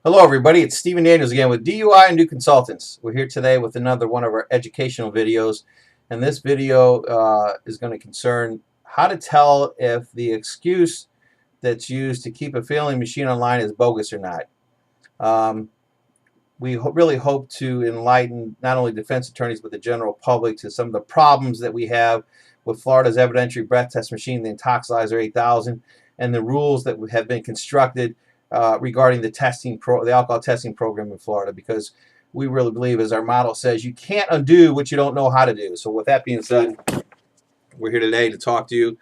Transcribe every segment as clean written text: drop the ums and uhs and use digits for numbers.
Hello everybody, it's Stephen Daniels again with DUI and New Consultants. We're here today with another one of our educational videos, and this video is going to concern how to tell if the excuse that's used to keep a failing machine online is bogus or not. We really hope to enlighten not only defense attorneys but the general public to some of the problems that we have with Florida's evidentiary breath test machine, the Intoxilyzer 8000, and the rules that have been constructed regarding the alcohol testing program in Florida, because we really believe, as our motto says, you can't undo what you don't know how to do. So with that being said, we're here today to talk to you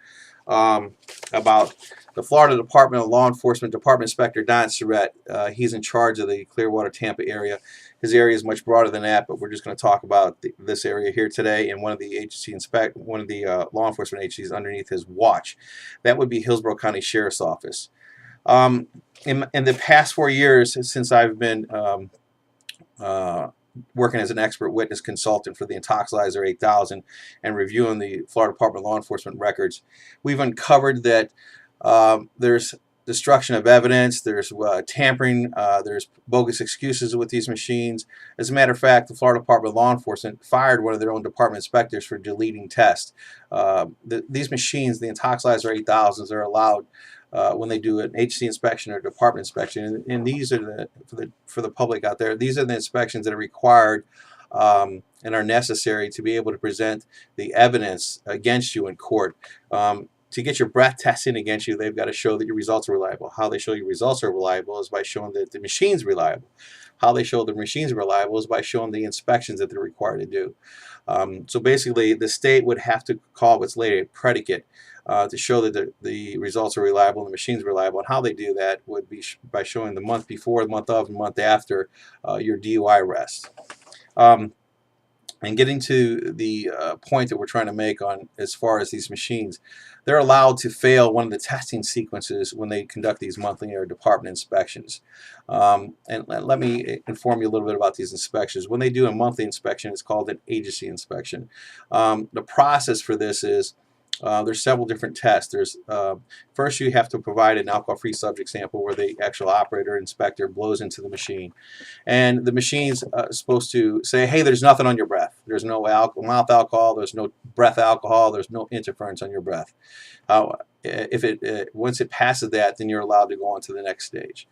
about the Florida Department of Law Enforcement Department Inspector Don Suereth. He's in charge of the Clearwater, Tampa area. His area is much broader than that, but we're just going to talk about this area here today, and one of the law enforcement agencies underneath his watch. That would be Hillsborough County Sheriff's Office. In the past 4 years since I've been working as an expert witness consultant for the Intoxilyzer 8000 and reviewing the Florida Department of Law Enforcement records, we've uncovered that there's destruction of evidence, there's tampering, there's bogus excuses with these machines. As a matter of fact, the Florida Department of Law Enforcement fired one of their own department inspectors for deleting tests. These machines, the Intoxilyzer 8000s, are allowed when they do an HC inspection or department inspection, and these are for the public out there, these are the inspections that are required and are necessary to be able to present the evidence against you in court. To get your breath testing against you, they've got to show that your results are reliable. How they show your results are reliable is by showing that the machine's reliable. How they show the machine's reliable is by showing the inspections that they're required to do. So basically, the state would have to call what's later a predicate to show that the results are reliable and the machine's reliable. And how they do that would be by showing the month before, the month of, and the month after your DUI arrest. And getting to the point that we're trying to make on as far as these machines, they're allowed to fail one of the testing sequences when they conduct these monthly or department inspections. And let me inform you a little bit about these inspections. When they do a monthly inspection, it's called an agency inspection. The process for this is there's several different tests. There's first, you have to provide an alcohol-free subject sample where the actual operator inspector blows into the machine, and the machine's supposed to say, hey, there's nothing on your breath. There's no mouth alcohol, there's no breath alcohol, there's no interference on your breath. Once it passes that, then you're allowed to go on to the next stage.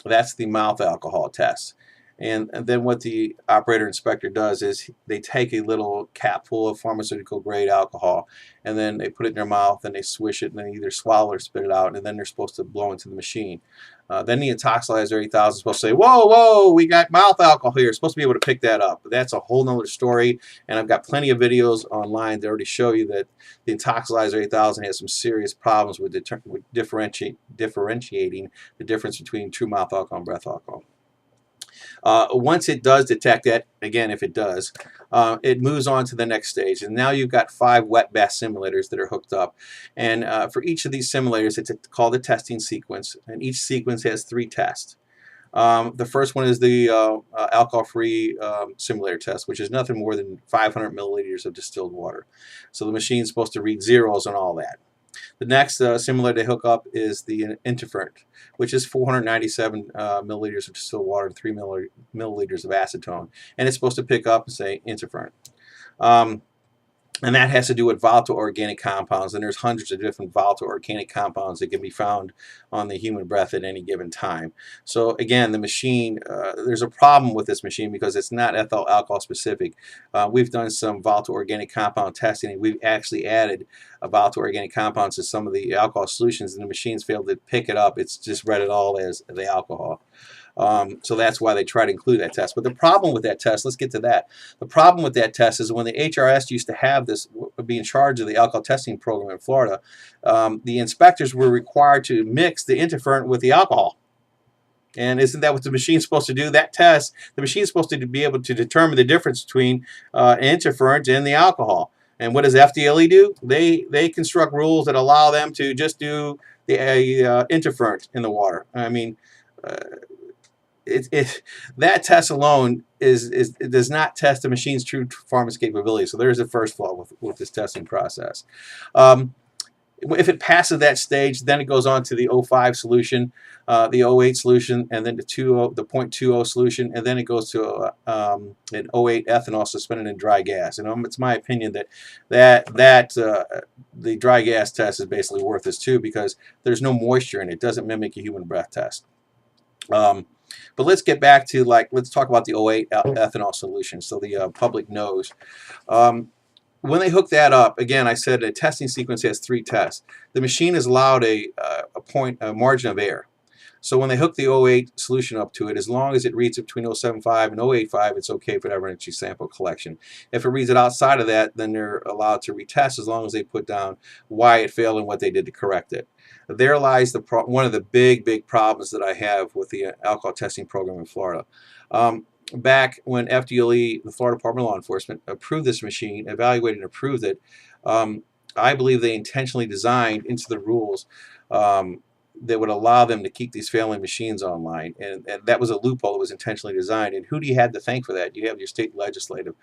That's the mouth alcohol test. And then what the operator inspector does is they take a little cap full of pharmaceutical grade alcohol, and then they put it in their mouth and they swish it and they either swallow or spit it out, and then they're supposed to blow into the machine. Then the Intoxilyzer 8000 is supposed to say, whoa, whoa, we got mouth alcohol here. It's supposed to be able to pick that up. But that's a whole nother story, and I've got plenty of videos online that already show you that the Intoxilyzer 8000 has some serious problems with differentiating the difference between true mouth alcohol and breath alcohol. Once it does detect that, again, if it does, it moves on to the next stage. And now you've got 5 wet bath simulators that are hooked up. And for each of these simulators, it's called a testing sequence. And each sequence has 3 tests. The first one is the alcohol-free simulator test, which is nothing more than 500 milliliters of distilled water. So the machine's supposed to read zeros on all that. The next simulator they hook up is the interferent, which is 497 milliliters of distilled water and 3 milliliters of acetone. And it's supposed to pick up and say interferent. And that has to do with volatile organic compounds, and there's hundreds of different volatile organic compounds that can be found on the human breath at any given time. So again, the machine, there's a problem with this machine because it's not ethyl alcohol specific. We've done some volatile organic compound testing, and we've actually added volatile organic compounds to some of the alcohol solutions, and the machines failed to pick it up. It's just read it all as the alcohol. So that's why they try to include that test. But the problem with that test, let's get to that. The problem with that test is when the HRS used to have this, be in charge of the alcohol testing program in Florida, the inspectors were required to mix the interferent with the alcohol. And isn't that what the machine's supposed to do? That test, the machine's supposed to be able to determine the difference between interferent and the alcohol. And what does FDLE do? They construct rules that allow them to just do the interferent in the water. I mean, that test alone it does not test the machine's true performance capability. So there's the first flaw with this testing process. If it passes that stage, then it goes on to the 05 solution, the 08 solution, and then the 0.20 solution, and then it goes to an 08 ethanol suspended in dry gas. And it's my opinion that the dry gas test is basically worthless too, because there's no moisture in it. It doesn't mimic a human breath test. But let's get back to, let's talk about the 08 ethanol solution, so the public knows. When they hook that up, again, I said a testing sequence has 3 tests. The machine is allowed a margin of error. So when they hook the 08 solution up to it, as long as it reads it between 0.75 and 0.85, it's okay for evidentiary sample collection. If it reads it outside of that, then they're allowed to retest, as long as they put down why it failed and what they did to correct it. There lies one of the big problems that I have with the alcohol testing program in Florida. Back when FDLE, the Florida Department of Law Enforcement, approved this machine, evaluated and approved it, I believe they intentionally designed into the rules that would allow them to keep these failing machines online, and that was a loophole that was intentionally designed. And who do you have to thank for that? You have your state legislators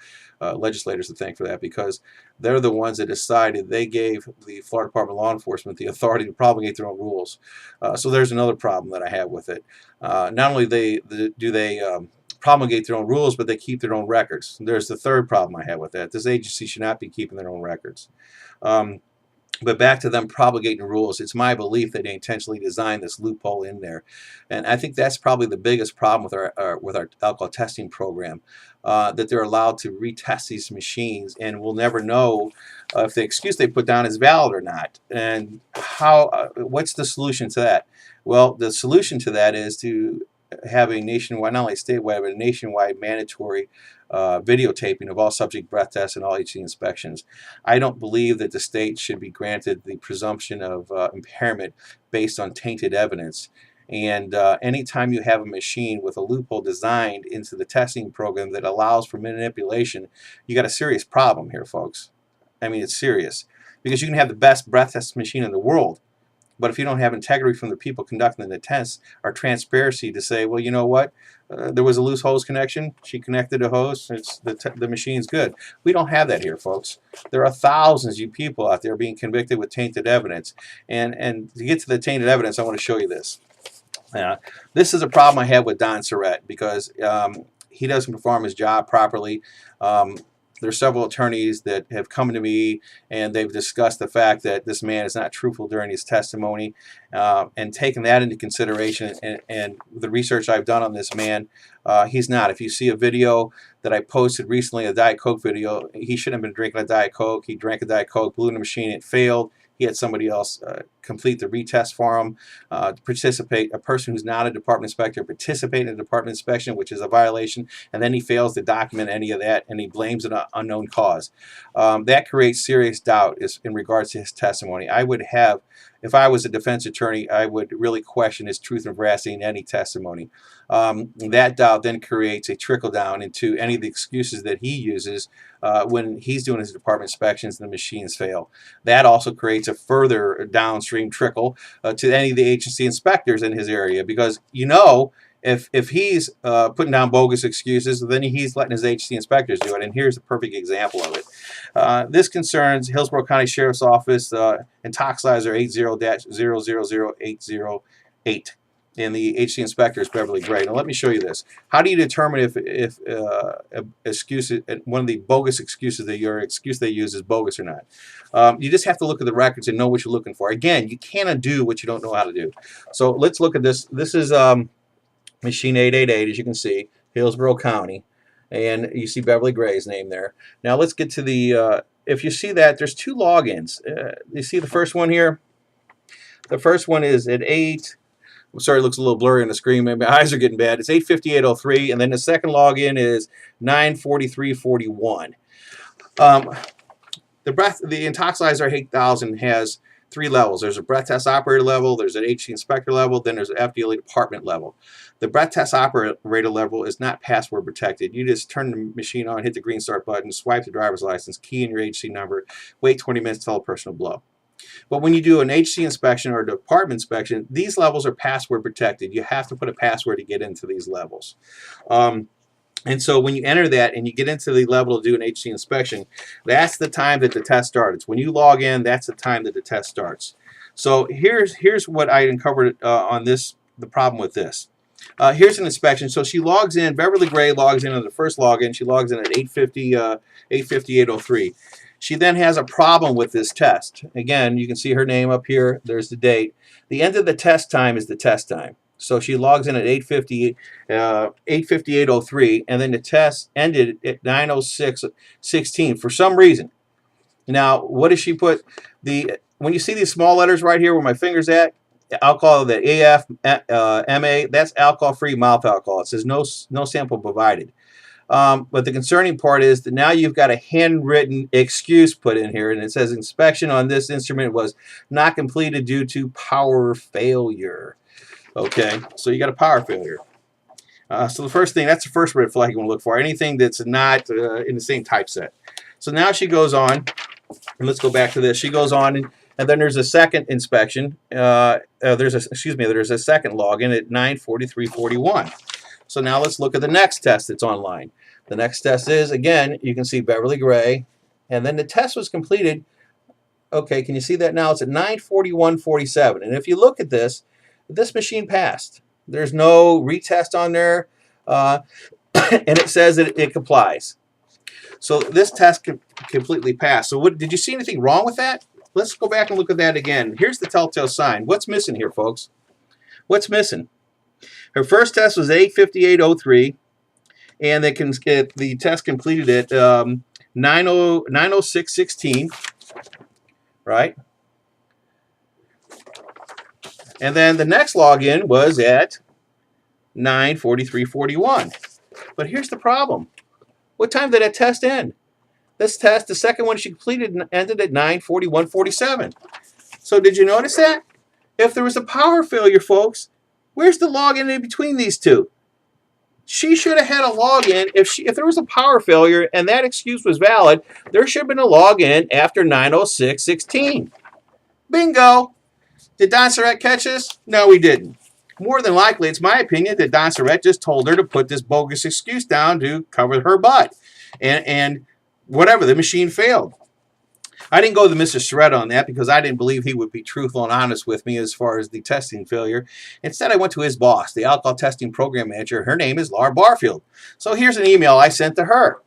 to thank for that, because they're the ones that decided. They gave the Florida Department of Law Enforcement the authority to promulgate their own rules. So there's another problem that I have with it. Not only do they promulgate their own rules, but they keep their own records. There's the third problem I have with that. This agency should not be keeping their own records. But back to them promulgating rules, it's my belief that they intentionally designed this loophole in there. And I think that's probably the biggest problem with our alcohol testing program, that they're allowed to retest these machines, and we'll never know if the excuse they put down is valid or not. And what's the solution to that? Well, the solution to that is to have a nationwide, not only statewide, but a nationwide mandatory videotaping of all subject breath tests and all HC inspections. I don't believe that the state should be granted the presumption of impairment based on tainted evidence. And anytime you have a machine with a loophole designed into the testing program that allows for manipulation, you got a serious problem here, folks. I mean, it's serious, because you can have the best breath test machine in the world, but if you don't have integrity from the people conducting the tests, or transparency to say, well, you know what, there was a loose hose connection, she connected a hose, the machine's good. We don't have that here, folks. There are thousands of people out there being convicted with tainted evidence. And to get to the tainted evidence, I want to show you this. This is a problem I have with Don Suereth, because he doesn't perform his job properly. There's several attorneys that have come to me, and they've discussed the fact that this man is not truthful during his testimony, and taken that into consideration, and the research I've done on this man, he's not. If you see a video that I posted recently, a Diet Coke video, he shouldn't have been drinking a Diet Coke. He drank a Diet Coke, blew in the machine, it failed. He had somebody else complete the retest for him. Participate, a person who's not a department inspector, participate in a department inspection, which is a violation, and then he fails to document any of that, and he blames an unknown cause. That creates serious doubt in regards to his testimony. I would have, if I was a defense attorney, I would really question his truth and veracity in any testimony. That doubt then creates a trickle down into any of the excuses that he uses when he's doing his department inspections and the machines fail. That also creates a further downstream trickle to any of the agency inspectors in his area, because if he's putting down bogus excuses, then he's letting his agency inspectors do it. And here's a perfect example of it. This concerns Hillsborough County Sheriff's Office, Intoxilyzer 80-000808, and the HC inspector is Beverly Gray. Now let me show you this. How do you determine if one of the bogus excuses that your excuse they use is bogus or not? You just have to look at the records and know what you're looking for. Again, you can't undo what you don't know how to do. So let's look at this. This is machine 888, as you can see, Hillsborough County, and you see Beverly Gray's name there. Now let's get to the, if you see that, there's 2 logins. You see the first one here? The first one is at 8, sorry, it looks a little blurry on the screen, maybe my eyes are getting bad. It's 8:58:03, and then the second login is 9:43:41. The Intoxilyzer 8000 has 3 levels. There's a breath test operator level, there's an HC inspector level, then there's an FDLE department level. The breath test operator level is not password protected. You just turn the machine on, hit the green start button, swipe the driver's license, key in your HC number, wait 20 minutes, tell a person to blow. But when you do an HC inspection or a department inspection, these levels are password protected. You have to put a password to get into these levels. And so when you enter that and you get into the level to do an HC inspection, that's the time that the test starts. When you log in, that's the time that the test starts. So here's what I uncovered on this, the problem with this. Here's an inspection. So she logs in, Beverly Gray logs in on the first login. She logs in at 8:50, 8:03. She then has a problem with this test. Again, you can see her name up here. There's the date. The end of the test time is the test time. So she logs in at 8:50, 8:58:03, and then the test ended at 9:06:16 for some reason. Now, what does she put? When you see these small letters right here where my finger's at, alcohol, the AF, MA, that's alcohol-free mouth alcohol. It says no sample provided. But the concerning part is that now you've got a handwritten excuse put in here, and it says inspection on this instrument was not completed due to power failure. Okay, so you got a power failure. So the first thing, that's the first red flag you want to look for. Anything that's not in the same typeset. So now she goes on, and let's go back to this. She goes on, and then there's a second inspection. There's a second login at 9:43:41. So now let's look at the next test that's online. The next test is, again, you can see Beverly Gray, and then the test was completed. Okay, can you see that now? It's at 9:41:47. And if you look at this machine passed. There's no retest on there, and it says that it complies. So this test completely passed. So did you see anything wrong with that? Let's go back and look at that again. Here's the telltale sign. What's missing here, folks? What's missing? Her first test was 8:58:03, and the test completed at 9:06:16, right? And then the next login was at 9:43:41. But here's the problem. What time did that test end? This test, the second one she completed, ended at 9:41:47. So did you notice that? If there was a power failure, folks, where's the login in between these two? She should have had a login. If there was a power failure and that excuse was valid, there should have been a login after 9:06:16. Bingo! Did Don Suereth catch this? No, he didn't. More than likely, it's my opinion that Don Suereth just told her to put this bogus excuse down to cover her butt. And whatever, the machine failed. I didn't go to Mr. Suereth on that because I didn't believe he would be truthful and honest with me as far as the testing failure. Instead, I went to his boss, the alcohol testing program manager. Her name is Laura Barfield. So here's an email I sent to her.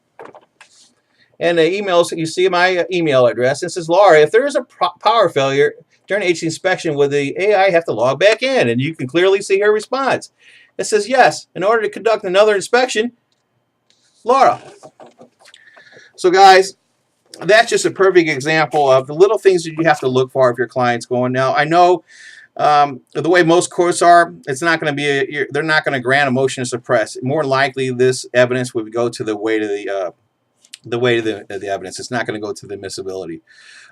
And the emails, you see my email address. It says, Laura, if there is a power failure during HC inspection, would the AI have to log back in? And you can clearly see her response. It says, yes, in order to conduct another inspection, Laura. So guys, that's just a perfect example of the little things that you have to look for if your client's going. Now, I know the way most courts are, it's not going to be, they're not going to grant a motion to suppress. More likely, this evidence would go to the weight of the evidence. It's not going to go to the admissibility.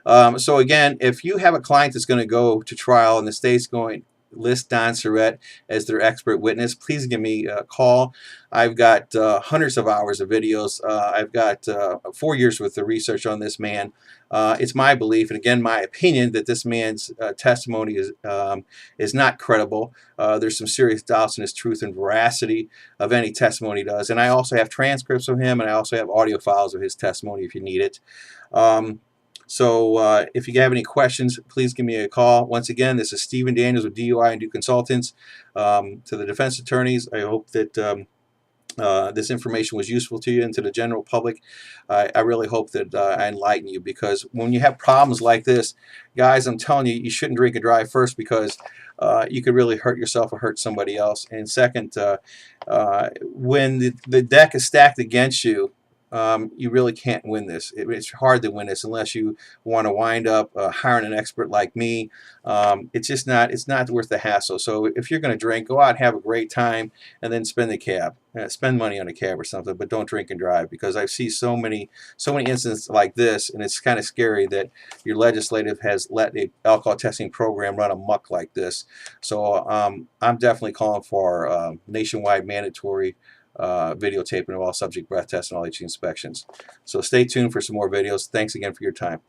So again, if you have a client that's going to go to trial and the state's going to list Don Suereth as their expert witness, please give me a call. I've got hundreds of hours of videos. I've got 4 years worth of research on this man. It's my belief, and again, my opinion, that this man's testimony is not credible. There's some serious doubts in his truth and veracity of any testimony he does. And I also have transcripts of him, and I also have audio files of his testimony if you need it. So if you have any questions, please give me a call. Once again, this is Stephen Daniels with DUI and Do Consultants. To the defense attorneys, I hope that this information was useful to you, and to the general public, I really hope that I enlighten you, because when you have problems like this, guys, I'm telling you, you shouldn't drink and drive first, because you could really hurt yourself or hurt somebody else. And second, when the deck is stacked against you, you really can't win this. It's hard to win this unless you want to wind up hiring an expert like me. It's not worth the hassle. So if you're going to drink, go out and have a great time, and then spend money on a cab or something, but don't drink and drive, because I see so many instances like this, and it's kind of scary that your legislative has let a alcohol testing program run amok like this. So I'm definitely calling for nationwide mandatory videotaping of all subject breath tests and all HC inspections. So stay tuned for some more videos. Thanks again for your time.